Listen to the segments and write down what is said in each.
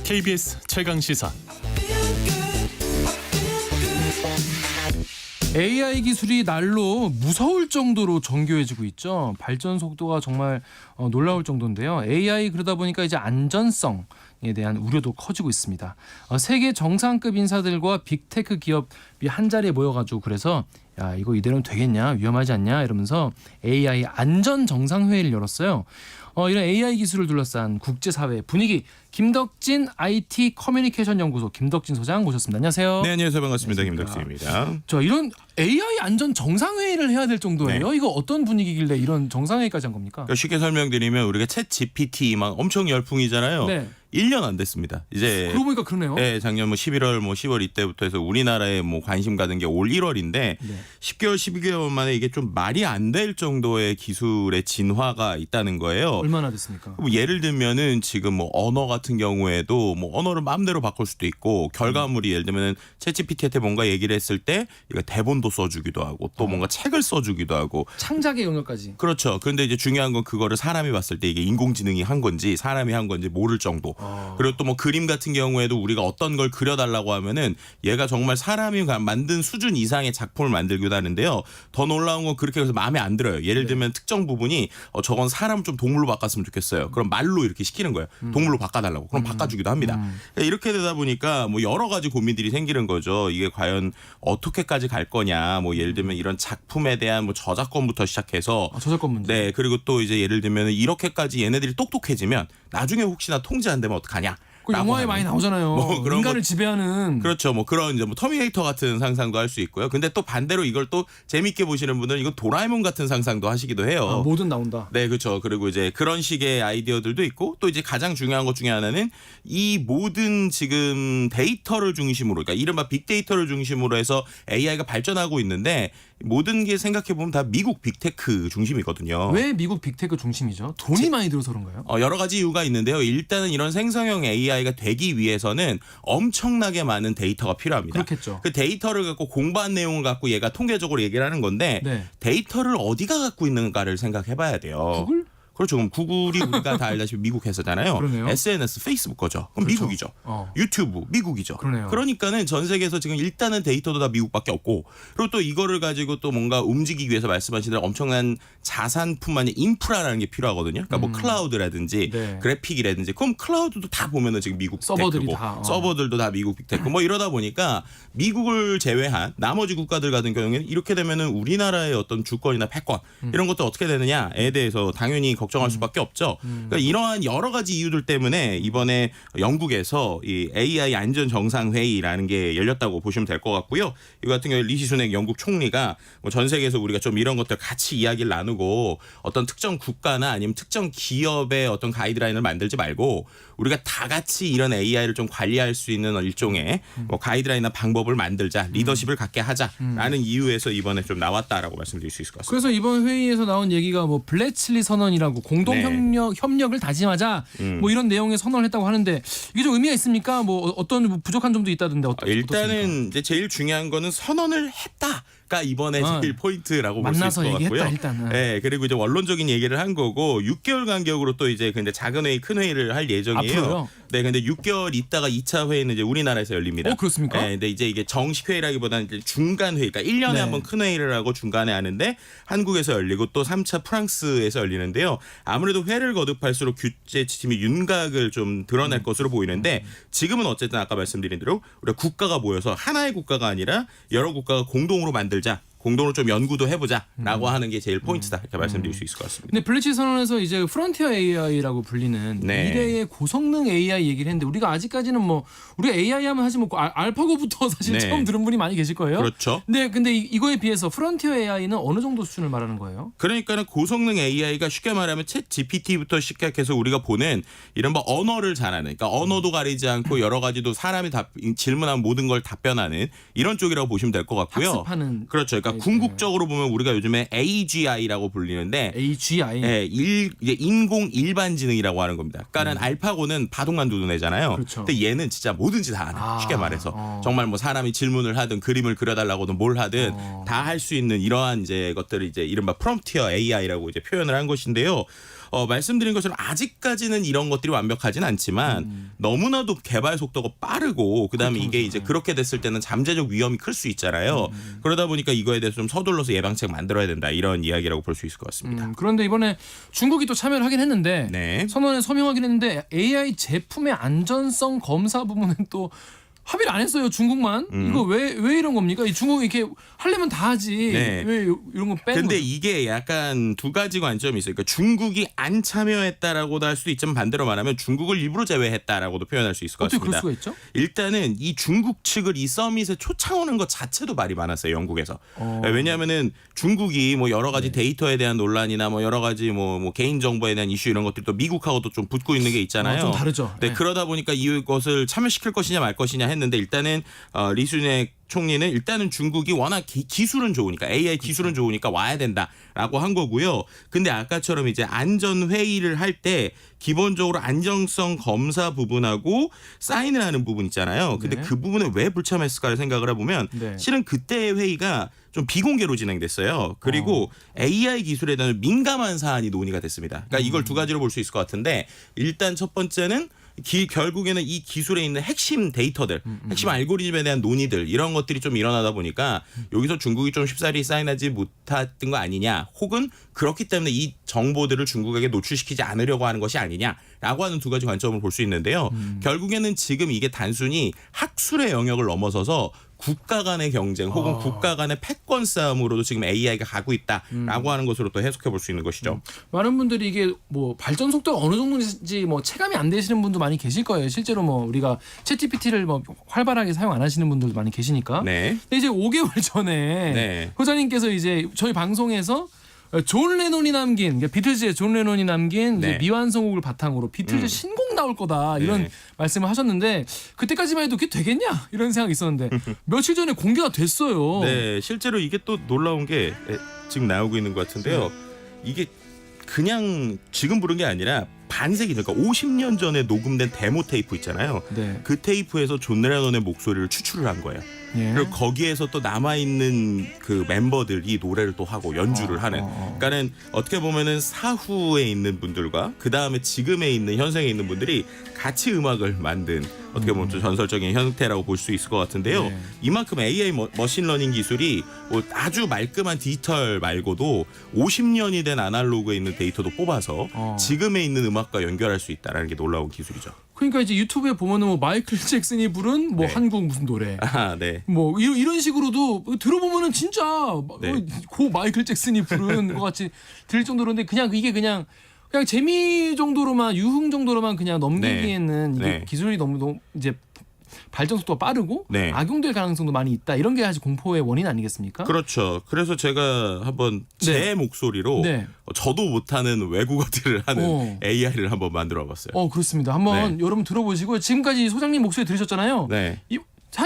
KBS 최강시사. AI 기술이 날로 무서울 정도로 정교해지고 있죠. 발전 속도가 정말 놀라울 정도인데요. AI 그러다 보니까 이제 안전성에 대한 우려도 커지고 있습니다. 세계 정상급 인사들과 빅테크 기업이 한 자리에 모여가지고 그래서 야 이거 이대로는 되겠냐 위험하지 않냐 이러면서 AI 안전 정상회의를 열었어요. 이런 AI 기술을 둘러싼 국제사회 분위기 김덕진 IT 커뮤니케이션 연구소 김덕진 소장 모셨습니다. 안녕하세요. 네, 안녕하세요. 반갑습니다. 안녕하십니까. 김덕진입니다. 저 이런 AI 안전 정상회의를 해야 될 정도예요. 네. 이거 어떤 분위기길래 이런 정상회의까지 한 겁니까? 그러니까 쉽게 설명드리면 우리가 챗 GPT 막 엄청 열풍이잖아요. 네. 1년 안 됐습니다. 이제 그러고 보니까 그러네요. 네, 작년 11월 10월 이때부터 해서 우리나라에 관심 가는 게 올 1월인데 네. 10개월 12개월 만에 이게 좀 말이 안 될 정도의 기술의 진화가 있다는 거예요. 얼마나 됐습니까? 예를 들면은 지금 언어 같은 경우에도 언어를 마음대로 바꿀 수도 있고 결과물이 예를 들면은 챗GPT한테 뭔가 얘기를 했을 때 이거 대본도 써주기도 하고 또 뭔가 책을 써주기도 하고 창작의 영역까지. 그렇죠. 그런데 이제 중요한 건 그거를 사람이 봤을 때 이게 인공지능이 한 건지 사람이 한 건지 모를 정도. 그리고 또 그림 같은 경우에도 우리가 어떤 걸 그려달라고 하면은 얘가 정말 사람이 만든 수준 이상의 작품을 만들기도 하는데요. 더 놀라운 건 그렇게 해서 마음에 안 들어요. 예를 들면 특정 부분이 저건 사람 좀 동물로 바꿨으면 좋겠어요. 그럼 말로 이렇게 시키는 거예요. 동물로 바꿔달라고. 그럼 바꿔주기도 합니다. 이렇게 되다 보니까 여러 가지 고민들이 생기는 거죠. 이게 과연 어떻게까지 갈 거냐. 예를 들면 이런 작품에 대한 저작권부터 시작해서 저작권 문제. 네, 그리고 또 이제 예를 들면 이렇게까지 얘네들이 똑똑해지면 나중에 혹시나 통제 안 되면 어떡하냐. 그 영화에 많이 나오잖아요. 그런 인간을 지배하는. 그렇죠. 그런 이제 터미네이터 같은 상상도 할 수 있고요. 근데 또 반대로 이걸 또 재밌게 보시는 분들은 이거 도라에몽 같은 상상도 하시기도 해요. 뭐든 나온다. 네, 그렇죠. 그리고 이제 그런 식의 아이디어들도 있고 또 이제 가장 중요한 것 중에 하나는 이 모든 지금 데이터를 중심으로 그러니까 이른바 빅데이터를 중심으로 해서 AI가 발전하고 있는데 모든 게 생각해 보면 다 미국 빅테크 중심이거든요. 왜 미국 빅테크 중심이죠? 돈이 많이 들어서 그런가요? 여러 가지 이유가 있는데요. 일단은 이런 생성형 AI가 되기 위해서는 엄청나게 많은 데이터가 필요합니다. 그렇겠죠. 그 데이터를 갖고 공부한 내용을 갖고 얘가 통계적으로 얘기를 하는 건데 네. 데이터를 어디가 갖고 있는가를 생각해 봐야 돼요. 구글? 그렇죠. 그럼 구글이 우리가 다 알다시피 미국 회사잖아요. 그러네요. SNS, 페이스북 거죠. 그럼 그렇죠. 미국이죠. 어. 유튜브, 미국이죠. 그러네요. 그러니까는 전 세계에서 지금 일단은 데이터도 다 미국밖에 없고 그리고 또 이거를 가지고 또 뭔가 움직이기 위해서 말씀하신 대로 엄청난 자산뿐만 아니라 인프라라는 게 필요하거든요. 그러니까 클라우드라든지 네. 그래픽이라든지 그럼 클라우드도 다 보면은 지금 미국 서버들이 빅테크고 다, 서버들도 다 미국 빅테크 이러다 보니까 미국을 제외한 나머지 국가들 같은 경우에는 이렇게 되면은 우리나라의 어떤 주권이나 패권 이런 것도 어떻게 되느냐에 대해서 당연히 걱정할 수밖에 없죠. 그러니까 이러한 여러 가지 이유들 때문에 이번에 영국에서 이 AI 안전 정상 회의라는 게 열렸다고 보시면 될 것 같고요. 이 같은 경우에 리시 수넥 영국 총리가 전 세계에서 우리가 좀 이런 것들 같이 이야기를 나누고 어떤 특정 국가나 아니면 특정 기업의 어떤 가이드라인을 만들지 말고 우리가 다 같이 이런 AI를 좀 관리할 수 있는 일종의 가이드라인이나 방법을 만들자, 리더십을 갖게 하자라는 이유에서 이번에 좀 나왔다라고 말씀드릴 수 있을 것 같습니다. 그래서 이번 회의에서 나온 얘기가 블레츠리 선언이라고 공동 협력을 다짐하자 이런 내용의 선언을 했다고 하는데 이게 좀 의미가 있습니까? 어떤 부족한 점도 있다던데 일단은 이제 제일 중요한 거는 선언을 했다가 이번에 제일 포인트라고 볼 수 있을 것 같고요. 일단. 네, 그리고 이제 원론적인 얘기를 한 거고 6개월 간격으로 또 이제 근데 작은 회의, 큰 회의를 할 예정이에요. 앞으로요? 네, 근데 6개월 있다가 2차 회의는 이제 우리나라에서 열립니다. 그렇습니까? 네, 근데 이제 이게 정식 회의라기보다는 이제 중간 회의, 그러니까 1년에 네. 한번 큰 회의를 하고 중간에 하는데 한국에서 열리고 또 3차 프랑스에서 열리는데요. 아무래도 회를 거듭할수록 규제 지침이 윤곽을 좀 드러낼 것으로 보이는데 지금은 어쨌든 아까 말씀드린 대로 우리가 국가가 모여서 하나의 국가가 아니라 여러 국가가 공동으로 만들자. 공동으로 좀 연구도 해보자라고 하는 게 제일 포인트다 이렇게 말씀드릴 수 있을 것 같습니다. 근데 블레츠리 선언에서 이제 프론티어 AI라고 불리는 네. 미래의 고성능 AI 얘기를 했는데 우리가 아직까지는 우리가 AI 하면 사실 알파고부터 사실 네. 처음 들은 분이 많이 계실 거예요. 그렇죠. 근데 이거에 비해서 프론티어 AI는 어느 정도 수준을 말하는 거예요? 그러니까는 고성능 AI가 쉽게 말하면 챗 GPT부터 시작해서 우리가 보는 이른바 언어를 잘하는, 그러니까 언어도 가리지 않고 여러 가지도 사람이 질문한 모든 걸 답변하는 이런 쪽이라고 보시면 될 것 같고요. 학습하는. 그렇죠. 그러니까 궁극적으로 보면 우리가 요즘에 AGI라고 불리는데 AGI. 네, 이제 인공 일반지능이라고 하는 겁니다. 그러니까는 알파고는 바둑만 두드내잖아요. 그렇죠. 근데 얘는 진짜 뭐든지 다 하는. 쉽게 말해서 정말 사람이 질문을 하든 그림을 그려달라고든 뭘 하든 다 할 수 있는 이러한 이제 것들을 이제 이른바 프롬프티어 AI라고 이제 표현을 한 것인데요. 말씀드린 것처럼 아직까지는 이런 것들이 완벽하진 않지만 너무나도 개발 속도가 빠르고 그다음에 이게 이제 그렇게 됐을 때는 잠재적 위험이 클 수 있잖아요. 그러다 보니까 이거에 대해서 좀 서둘러서 예방책 만들어야 된다 이런 이야기라고 볼 수 있을 것 같습니다. 그런데 이번에 중국이 또 참여를 하긴 했는데 네. 선언에 서명하긴 했는데 AI 제품의 안전성 검사 부분은 또 합의를 안 했어요. 중국만. 이거 왜 이런 겁니까? 이 중국이 이렇게 하려면 다 하지. 네. 왜 이런 거 빼는 근데 거죠? 이게 약간 두 가지 관점이 있어요. 그러니까 중국이 안 참여했다라고도 할 수도 있지만 반대로 말하면 중국을 일부러 제외했다라고도 표현할 수 있을 것 어떻게 같습니다. 그럴 수가 있죠? 일단은 이 중국 측을 이 서밋에 초청하는 것 자체도 말이 많았어요. 영국에서. 왜냐하면은 중국이 뭐 여러 가지 데이터에 대한 논란이나 뭐 여러 가지 뭐 개인 정보에 대한 이슈 이런 것들도 미국하고도 좀 붙고 있는 게 있잖아요. 좀 다르죠. 네, 네. 그러다 보니까 이것을 참여시킬 것이냐 말 것이냐 했는데 일단은 리순핵 총리는 일단은 중국이 워낙 기술은 좋으니까 AI 기술은 좋으니까 와야 된다라고 한 거고요. 근데 아까처럼 이제 안전 회의를 할 때 기본적으로 안정성 검사 부분하고 사인을 하는 부분 있잖아요. 근데 네. 그 부분에 왜 불참했을까를 생각을 해보면 네. 실은 그때의 회의가 좀 비공개로 진행됐어요. 그리고 AI 기술에 대한 민감한 사안이 논의가 됐습니다. 그러니까 이걸 두 가지로 볼 수 있을 것 같은데 일단 첫 번째는 결국에는 이 기술에 있는 핵심 데이터들, 핵심 알고리즘에 대한 논의들 이런 것들이 좀 일어나다 보니까 여기서 중국이 좀 쉽사리 사인하지 못했던 거 아니냐 혹은 그렇기 때문에 이 정보들을 중국에게 노출시키지 않으려고 하는 것이 아니냐라고 하는 두 가지 관점을 볼 수 있는데요. 결국에는 지금 이게 단순히 학술의 영역을 넘어서서 국가 간의 경쟁 혹은 국가 간의 패권 싸움으로도 지금 AI가 가고 있다라고 하는 것으로 또 해석해 볼 수 있는 것이죠. 많은 분들이 이게 뭐 발전 속도가 어느 정도인지 뭐 체감이 안 되시는 분도 많이 계실 거예요. 실제로 뭐 우리가 챗GPT를 뭐 활발하게 사용 안 하시는 분들도 많이 계시니까. 네. 근데 이제 5개월 전에 네. 호자님께서 이제 저희 방송에서 존 레논이 남긴 그러니까 비틀즈의 존 레논이 남긴 네. 이제 미완성곡을 바탕으로 비틀즈 신곡 나올 거다 이런 네. 말씀을 하셨는데 그때까지만 해도 그게 되겠냐 이런 생각이 있었는데 며칠 전에 공개가 됐어요. 네, 실제로 이게 또 놀라운 게 지금 나오고 있는 것 같은데요. 이게 그냥 지금 부른 게 아니라 반세기 그러니까 50년 전에 녹음된 데모 테이프 있잖아요. 네. 그 테이프에서 존 레논의 목소리를 추출을 한 거예요. 예. 그리고 거기에서 또 남아 있는 그 멤버들이 노래를 또 하고 연주를 하는. 그러니까는 어떻게 보면은 사후에 있는 분들과 그 다음에 지금에 있는 현생에 있는 분들이 같이 음악을 만든 어떻게 보면 좀 전설적인 형태라고 볼 수 있을 것 같은데요. 네. 이만큼 AI 머신러닝 기술이 뭐 아주 말끔한 디지털 말고도 50년이 된 아날로그에 있는 데이터도 뽑아서 지금에 있는 음악과 연결할 수 있다라는 게 놀라운 기술이죠. 그러니까 이제 유튜브에 보면은 뭐 마이클 잭슨이 부른 뭐 네. 한국 무슨 노래 아, 네. 뭐 이런 식으로도 들어보면은 진짜 네. 고 마이클 잭슨이 부른 것 같이 들릴 정도로인데 그냥 이게 그냥 재미 정도로만 유흥 정도로만 그냥 넘기기에는 네. 이게 네. 기술이 너무 이제 발전 속도가 빠르고 네. 악용될 가능성도 많이 있다. 이런 게 사실 공포의 원인 아니겠습니까? 그렇죠. 그래서 제가 한번 제 네. 목소리로 네. 저도 못하는 외국어들을 하는 어. AI를 한번 만들어봤어요. 그렇습니다. 한번 여러분 들어보시고 지금까지 소장님 목소리 들으셨잖아요. 네.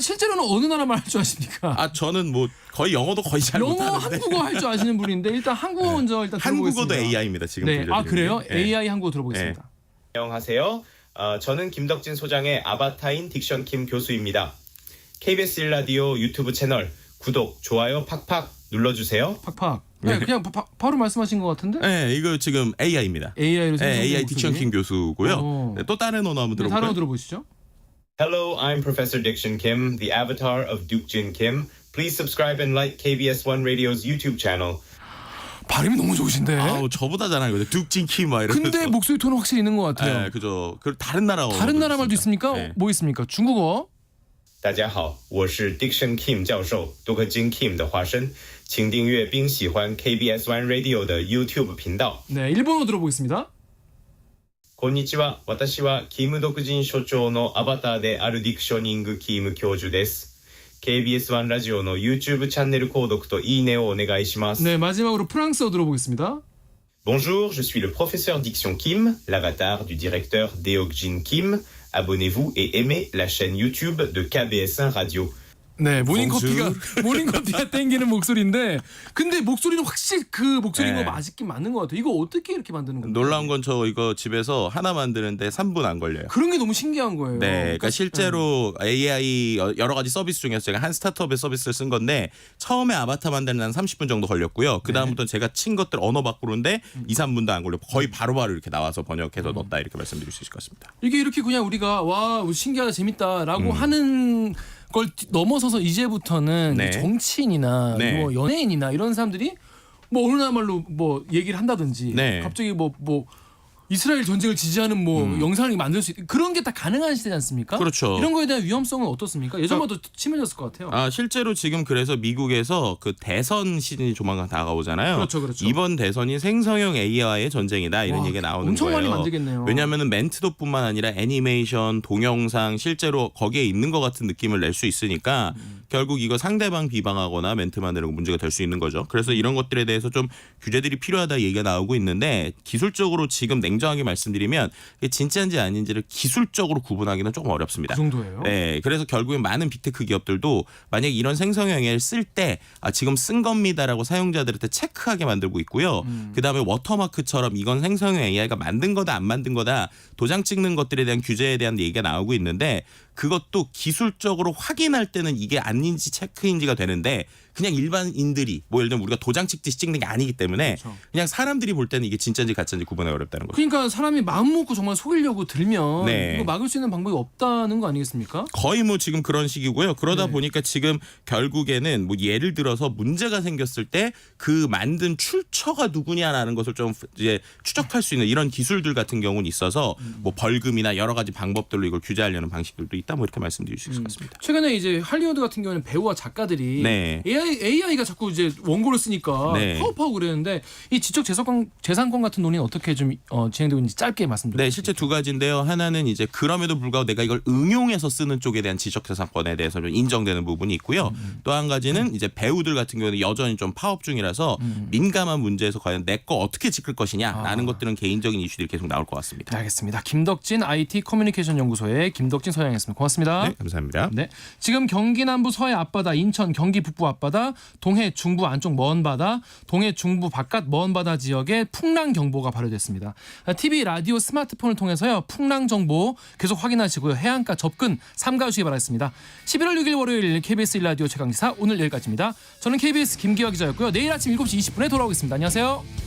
실제로는 어느 나라 말 할 줄 아십니까? 아 저는 뭐 거의 영어도 거의 잘 영어, 못하는데 한국어 할 줄 아시는 분인데 일단 한국어 먼저 일단 들어보겠습니다. 한국어도 AI입니다. 지금 네. 들려드리는 그래요? 게. 네. AI 한국어 들어보겠습니다. 안녕하세요. 저는 김덕진 소장의 아바타인 딕션 킴 교수입니다. KBS 1라디오 유튜브 채널 구독, 좋아요 팍팍 눌러주세요. 팍팍. 네, 그냥 바로 말씀하신 것 같은데? 네, 이거 지금 AI입니다. AI로 네, AI 딕션 킴 교수고요. 네, 또 다른 언어 한번 다른 들어볼까요? 거 들어보시죠. Hello, I'm Professor Diction Kim, the avatar of Duke Jin Kim. Please subscribe and like KBS One Radio's YouTube channel. 발음이 너무 좋으신데. 아우 저보다 잘하는 거죠. 둑진 킴 막 이러면서. 근데 목소리 톤은 확실히 있는 것 같아요. 네, 그죠. 그 다른 나라 언어도 다른 나라 말도 있습니까? 네. 뭐 있습니까? 중국어. 大家好，我是 Diction Kim 教授，杜克金 Kim 的化身，请订阅并喜欢 KBS One Radio 的 YouTube 频道。 네, 일본어 들어보겠습니다. こんにちは。私はキム・ドクジン所長のアバターであるディクショニングキム教授です。KBS1 ラジオの YouTube チャンネル購読といいねをお願いします。 네, 마지막으로 프랑스어 들어보겠습니다. Bonjour, je suis le professeur Diction Kim, l'avatar du directeur Deok Jin Kim. Abonnez-vous et aimez la chaîne YouTube de KBS1 Radio. 네, 봉주. 모닝커피가 땡기는 목소리인데, 근데 목소리는 확실히 그 목소리인 네. 거 맞긴 맞는 것 같아요. 이거 어떻게 이렇게 만드는 건가요? 놀라운 건 저 이거 집에서 하나 만드는데 3분 안 걸려요. 그런 게 너무 신기한 거예요. 네, 그러니까 실제로 AI 여러 가지 서비스 중에서 제가 한 스타트업의 서비스를 쓴 건데 처음에 아바타 만드는 한 30분 정도 걸렸고요. 그 다음부터는 제가 친 것들 언어 바꾸는데 2, 3분도 안 걸려. 거의 바로바로 이렇게 나와서 번역해서 넣었다 이렇게 말씀드릴 수 있을 것 같습니다. 이게 이렇게 그냥 우리가 와 신기하다 재밌다라고 하는 걸 넘어서서 이제부터는 네. 정치인이나 네. 뭐 연예인이나 이런 사람들이 뭐 어느 나라말로 뭐 얘기를 한다든지 네. 갑자기 뭐 이스라엘 전쟁을 지지하는 뭐 영상을 만들 수 있 그런 게 다 가능한 시대지 않습니까? 그렇죠. 이런 거에 대한 위험성은 어떻습니까? 예전보다 더 심해졌을 것 같아요. 아, 실제로 지금 그래서 미국에서 그 대선 시즌이 조만간 다가오잖아요. 그렇죠, 그렇죠. 이번 대선이 생성형 AI와의 전쟁이다 이런 와, 얘기가 나오는 엄청 거예요. 많이 만들겠네요. 왜냐하면 멘트도뿐만 아니라 애니메이션, 동영상 실제로 거기에 있는 것 같은 느낌을 낼 수 있으니까 결국 이거 상대방 비방하거나 멘트 만드는 거 문제가 될 수 있는 거죠. 그래서 이런 것들에 대해서 좀 규제들이 필요하다 얘기가 나오고 있는데 기술적으로 지금 냉정하게 말씀드리면 이게 진짜인지 아닌지를 기술적으로 구분하기는 조금 어렵습니다. 그 정도예요? 네, 그래서 결국엔 많은 빅테크 기업들도 만약 이런 생성형 AI를 쓸 때 지금 쓴 겁니다라고 사용자들한테 체크하게 만들고 있고요. 그다음에 워터마크처럼 이건 생성형 AI가 만든 거다 안 만든 거다 도장 찍는 것들에 대한 규제에 대한 얘기가 나오고 있는데 그것도 기술적으로 확인할 때는 이게 아닌지 체크인지가 되는데 그냥 일반인들이 뭐 예를 들면 우리가 도장 찍듯이 찍는 게 아니기 때문에 그렇죠. 그냥 사람들이 볼 때는 이게 진짜인지 가짜인지 구분하기 어렵다는 거죠. 그러니까 사람이 마음 먹고 정말 속이려고 들면 네. 이거 막을 수 있는 방법이 없다는 거 아니겠습니까? 거의 뭐 지금 그런 식이고요. 그러다 네. 보니까 지금 결국에는 뭐 예를 들어서 문제가 생겼을 때 그 만든 출처가 누구냐라는 것을 좀 이제 추적할 수 있는 이런 기술들 같은 경우는 있어서 뭐 벌금이나 여러 가지 방법들로 이걸 규제하려는 방식들도 있다. 뭐 이렇게 말씀드릴 수 있을 것 같습니다. 최근에 이제 할리우드 같은 경우는 배우와 작가들이 네. AI가 자꾸 이제 원고를 쓰니까 네. 파업하고 그랬는데 이 지적 재산권 같은 논의는 어떻게 좀 진행되고 있는지 짧게 말씀드리겠습니다. 네, 실제 두 가지인데요. 하나는 이제 그럼에도 불구하고 내가 이걸 응용해서 쓰는 쪽에 대한 지적재산권에 대해서 좀 인정되는 부분이 있고요. 또 한 가지는 이제 배우들 같은 경우는 여전히 좀 파업 중이라서 민감한 문제에서 과연 내 거 어떻게 지킬 것이냐라는 것들은 개인적인 이슈들이 계속 나올 것 같습니다. 네, 알겠습니다. 김덕진 IT 커뮤니케이션 연구소의 김덕진 소장이었습니다. 고맙습니다. 네, 감사합니다. 네, 지금 경기 남부 서해 앞바다, 인천 경기 북부 앞바다, 동해 중부 안쪽 먼 바다, 동해 중부 바깥 먼 바다 지역에 풍랑 경보가 발효됐습니다. TV, 라디오, 스마트폰을 통해서요 풍랑 정보 계속 확인하시고요. 해안가 접근 삼가하시기 바라겠습니다. 11월 6일 월요일 KBS 1라디오 최강시사 오늘 여기까지입니다. 저는 KBS 김기화 기자였고요. 내일 아침 7시 20분에 돌아오겠습니다. 안녕하세요.